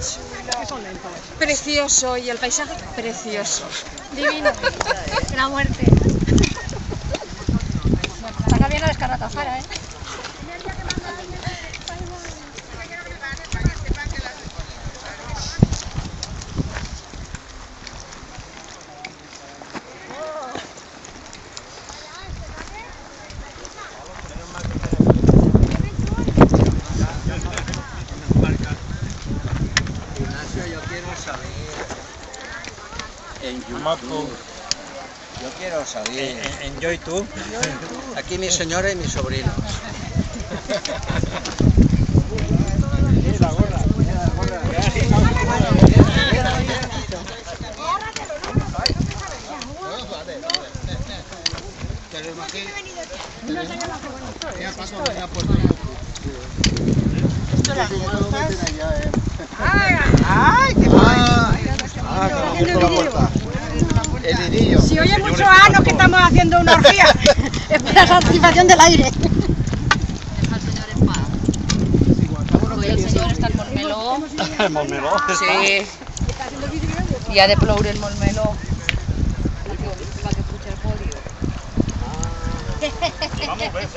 chulo. Precioso. Y el paisaje, precioso. Divino. La muerte. Acá viene la escarratazara, ¿eh? Yo quiero salir en YouTube. Yo quiero salir En YouTube. aquí mi señora y mis sobrinos. ¡Ay, qué el lirillo. Si oye mucho ano que estamos haciendo una orgía, es para la satisfacción del aire. Deja al señor en paz. Hoy el señor está en Montmeló. ¿En Montmeló? Sí. Y ha de ploure el Montmeló. Para que puja el podio. Vamos a ver.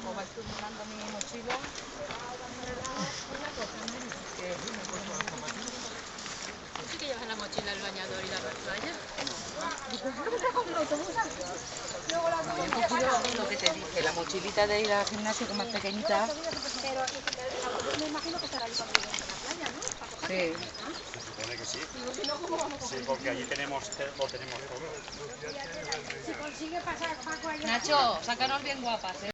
Como estoy buscando mi mochila. ¿Sí que llevas la mochila, el bañador y la toalla? Lo que te dije, la mochilita de ir al gimnasio que es más pequeñita. Pero el autobús me imagino que estará ahí cuando lleguemos a la playa, ¿no? Para cogerlo. Sí. Se supone que sí. Sí, porque allí lo tenemos todo. Si consigue pasar Paco allá. Nacho, sácanos bien guapas, ¿eh?